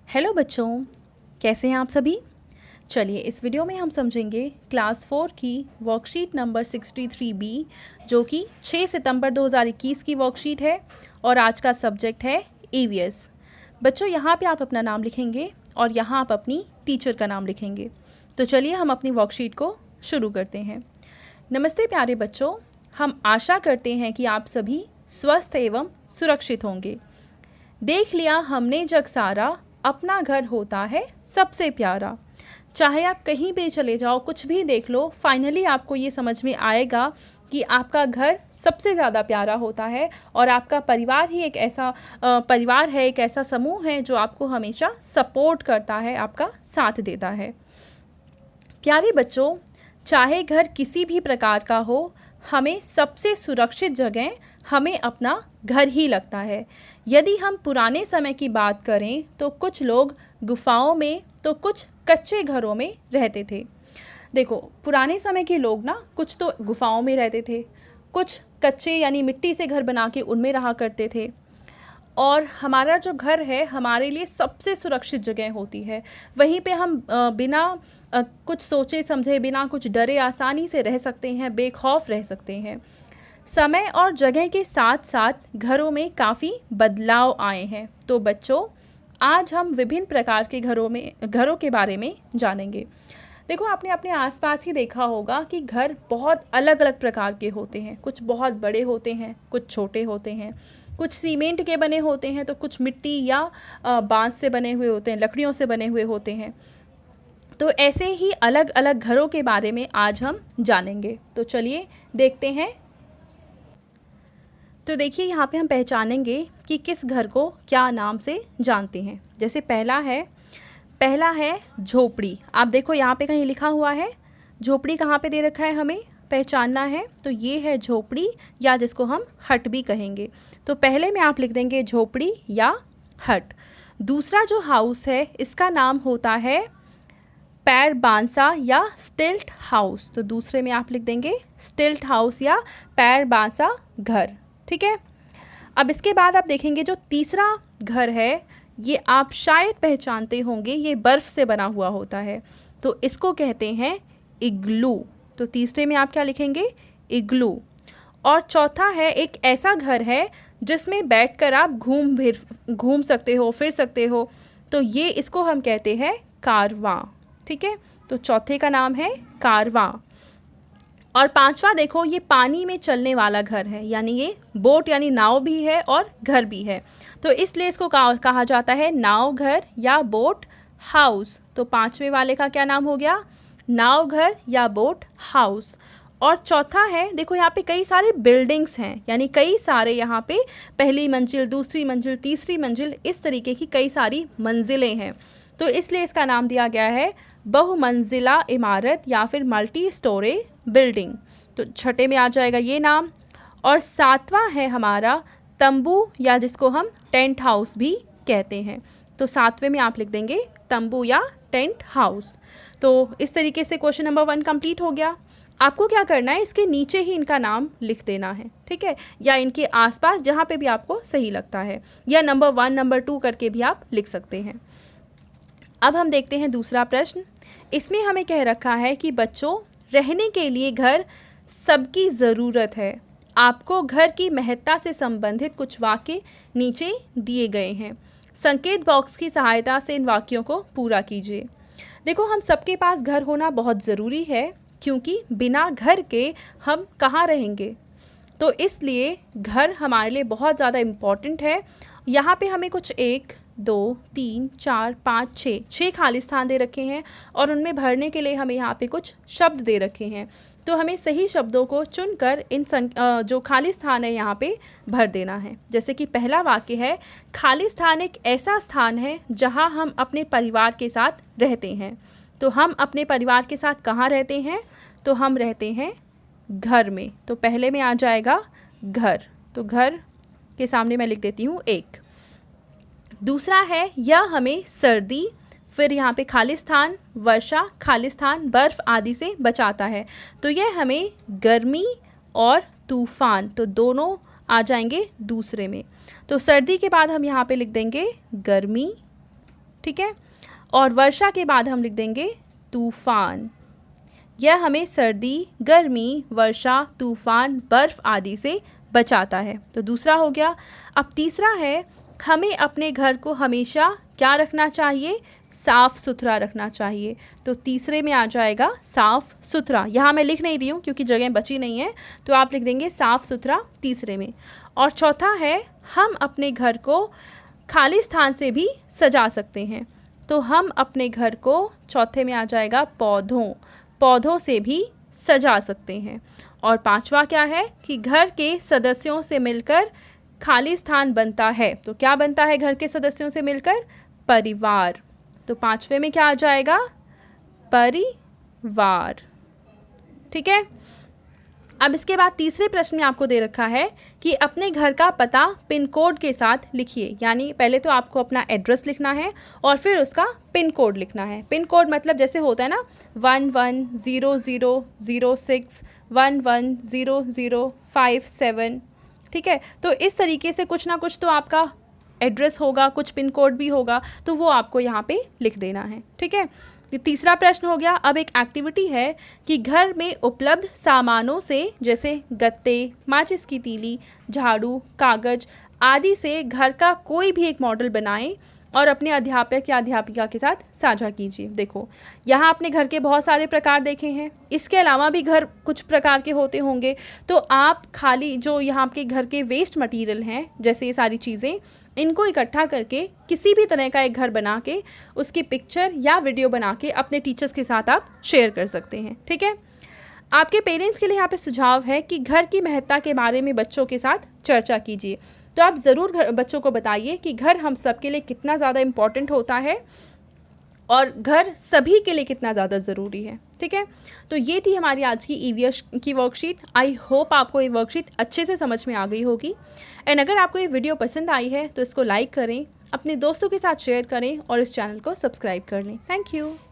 Hello बच्चों, कैसे हैं आप सभी। चलिए इस वीडियो में हम समझेंगे क्लास 4 की वर्कशीट नंबर 63B जो कि 6 सितंबर 2021 की वर्कशीट है और आज का सब्जेक्ट है ईवीएस। बच्चों यहाँ पे आप अपना नाम लिखेंगे और यहाँ आप अपनी टीचर का नाम लिखेंगे। तो चलिए हम अपनी वर्कशीट को शुरू करते हैं। नमस्ते प्यारे बच्चों, हम आशा करते हैं कि आप सभी स्वस्थ एवं सुरक्षित होंगे। देख लिया हमने जग सारा, अपना घर होता है सबसे प्यारा। चाहे आप कहीं भी चले जाओ, कुछ भी देख लो, फाइनली आपको ये समझ में आएगा कि आपका घर सबसे ज़्यादा प्यारा होता है और आपका परिवार ही एक ऐसा परिवार है, एक ऐसा समूह है जो आपको हमेशा सपोर्ट करता है, आपका साथ देता है। प्यारे बच्चों, चाहे घर किसी भी प्रकार का हो, हमें सबसे सुरक्षित जगह हमें अपना घर ही लगता है। यदि हम पुराने समय की बात करें तो कुछ लोग गुफाओं में तो कुछ कच्चे घरों में रहते थे। देखो, पुराने समय के लोग ना कुछ तो गुफाओं में रहते थे, कुछ कच्चे यानी मिट्टी से घर बना के उनमें रहा करते थे। और हमारा जो घर है हमारे लिए सबसे सुरक्षित जगह होती है। वहीं पे हम बिना कुछ सोचे समझे, बिना कुछ डरे आसानी से रह सकते हैं, बेखौफ रह सकते हैं। समय और जगह के साथ साथ घरों में काफ़ी बदलाव आए हैं। तो बच्चों, आज हम विभिन्न प्रकार के घरों के बारे में जानेंगे। देखो, आपने अपने आसपास ही देखा होगा कि घर बहुत अलग अलग प्रकार के होते हैं। कुछ बहुत बड़े होते हैं, कुछ छोटे होते हैं, कुछ सीमेंट के बने होते हैं तो कुछ मिट्टी या बांस से बने हुए होते हैं, लकड़ियों से बने हुए होते हैं। तो ऐसे ही अलग अलग घरों के बारे में आज हम जानेंगे। तो चलिए देखते हैं। तो देखिए, यहाँ पे हम पहचानेंगे कि किस घर को क्या नाम से जानते हैं। जैसे पहला है झोपड़ी। आप देखो यहाँ पे कहीं लिखा हुआ है, झोपड़ी कहाँ पे दे रखा है, हमें पहचानना है। तो ये है झोपड़ी, या जिसको हम हट भी कहेंगे। तो पहले में आप लिख देंगे झोपड़ी या हट। दूसरा जो हाउस है इसका नाम होता है पैर बांसा या स्टिल्ट हाउस। तो दूसरे में आप लिख देंगे स्टिल्ट हाउस या पैर बांसा घर। ठीक है। अब इसके बाद आप देखेंगे जो तीसरा घर है, ये आप शायद पहचानते होंगे, ये बर्फ़ से बना हुआ होता है। तो इसको कहते हैं इग्लू। तो तीसरे में आप क्या लिखेंगे, इग्लू। और चौथा है, एक ऐसा घर है जिसमें बैठकर आप घूम सकते हो, फिर सकते हो। तो ये इसको हम कहते हैं कारवां। ठीक है। तो चौथे का नाम है कारवां। और पांचवा देखो, ये पानी में चलने वाला घर है, यानी ये बोट यानी नाव भी है और घर भी है। तो इसलिए इसको कहा जाता है नाव घर या बोट हाउस। तो पांचवे वाले का क्या नाम हो गया, नाव घर या बोट हाउस। और चौथा है, देखो यहाँ पे कई सारे बिल्डिंग्स हैं, यानी कई सारे यहाँ पे पहली मंजिल, दूसरी मंजिल, तीसरी मंजिल, इस तरीके की कई सारी मंजिलें हैं। तो इसलिए इसका नाम दिया गया है बहुमंजिला इमारत या फिर मल्टी स्टोरी बिल्डिंग। तो छठे में आ जाएगा ये नाम। और सातवां है हमारा तंबू, या जिसको हम टेंट हाउस भी कहते हैं। तो सातवें में आप लिख देंगे तंबू या टेंट हाउस। तो इस तरीके से क्वेश्चन नंबर 1 कंप्लीट हो गया। आपको क्या करना है, इसके नीचे ही इनका नाम लिख देना है। ठीक है, या इनके आसपास जहाँ पे भी आपको सही लगता है, या नंबर 1 नंबर 2 करके भी आप लिख सकते हैं। अब हम देखते हैं दूसरा प्रश्न। इसमें हमें कह रखा है कि बच्चों, रहने के लिए घर सबकी ज़रूरत है। आपको घर की महत्ता से संबंधित कुछ वाक्य नीचे दिए गए हैं। संकेत बॉक्स की सहायता से इन वाक्यों को पूरा कीजिए। देखो, हम सबके पास घर होना बहुत ज़रूरी है, क्योंकि बिना घर के हम कहाँ रहेंगे। तो इसलिए घर हमारे लिए बहुत ज़्यादा इम्पॉर्टेंट है। यहाँ पे हमें कुछ 1 2 3 4 5 6 खाली स्थान दे रखे हैं और उनमें भरने के लिए हमें यहाँ पे कुछ शब्द दे रखे हैं। तो हमें सही शब्दों को चुनकर इन जो खाली स्थान है यहाँ पे भर देना है। जैसे कि पहला वाक्य है, खाली स्थान एक ऐसा स्थान है जहाँ हम अपने परिवार के साथ रहते हैं। तो हम अपने परिवार के साथ कहाँ रहते हैं, तो हम रहते हैं घर में। तो पहले में आ जाएगा घर। तो घर के सामने मैं लिख देती हूँ 1। दूसरा है, यह हमें सर्दी, फिर यहाँ पे खाली स्थान, वर्षा, खाली स्थान, बर्फ़ आदि से बचाता है। तो यह हमें गर्मी और तूफान, तो दोनों आ जाएंगे दूसरे में। तो सर्दी के बाद हम यहाँ पे लिख देंगे गर्मी। ठीक है। और वर्षा के बाद हम लिख देंगे तूफान। यह हमें सर्दी, गर्मी, वर्षा, तूफान, बर्फ़ आदि से बचाता है। तो दूसरा हो गया। अब तीसरा है, हमें अपने घर को हमेशा क्या रखना चाहिए? साफ़ सुथरा रखना चाहिए। तो तीसरे में आ जाएगा साफ़ सुथरा। यहाँ मैं लिख नहीं रही हूँ क्योंकि जगह बची नहीं है, तो आप लिख देंगे साफ़ सुथरा तीसरे में। और चौथा है, हम अपने घर को खाली स्थान से भी सजा सकते हैं। तो हम अपने घर को, चौथे में आ जाएगा पौधों से भी सजा सकते हैं। और पांचवा क्या है कि घर के सदस्यों से मिलकर खाली स्थान बनता है। तो क्या बनता है घर के सदस्यों से मिलकर? परिवार। तो पांचवे में क्या आ जाएगा? परिवार। ठीक है। अब इसके बाद तीसरे प्रश्न में आपको दे रखा है कि अपने घर का पता पिन कोड के साथ लिखिए। यानी पहले तो आपको अपना एड्रेस लिखना है और फिर उसका पिन कोड लिखना है। पिन कोड मतलब जैसे होता है ना 110006 110057, ठीक है। तो इस तरीके से कुछ ना कुछ तो आपका एड्रेस होगा, कुछ पिन कोड भी होगा, तो वो आपको यहाँ पे लिख देना है। ठीक है। ये तीसरा प्रश्न हो गया। अब एक एक्टिविटी है कि घर में उपलब्ध सामानों से, जैसे गत्ते, माचिस की तीली, झाड़ू, कागज आदि से घर का कोई भी एक मॉडल बनाएं और अपने अध्यापक या अध्यापिका के साथ साझा कीजिए। देखो, यहाँ आपने घर के बहुत सारे प्रकार देखे हैं, इसके अलावा भी घर कुछ प्रकार के होते होंगे। तो आप खाली जो यहाँ आपके घर के वेस्ट मटेरियल हैं, जैसे ये सारी चीज़ें, इनको इकट्ठा करके किसी भी तरह का एक घर बना के उसकी पिक्चर या वीडियो बना के अपने टीचर्स के साथ आप शेयर कर सकते हैं। ठीक है। आपके पेरेंट्स के लिए यहाँ पे सुझाव है कि घर की महत्ता के बारे में बच्चों के साथ चर्चा कीजिए। तो आप ज़रूर बच्चों को बताइए कि घर हम सब के लिए कितना ज़्यादा इम्पॉर्टेंट होता है और घर सभी के लिए कितना ज़्यादा ज़रूरी है। ठीक है। तो ये थी हमारी आज की ईवीएस की वर्कशीट। आई होप आपको ये वर्कशीट अच्छे से समझ में आ गई होगी। एंड अगर आपको ये वीडियो पसंद आई है तो इसको लाइक करें, अपने दोस्तों के साथ शेयर करें और इस चैनल को सब्सक्राइब कर लें। Thank you.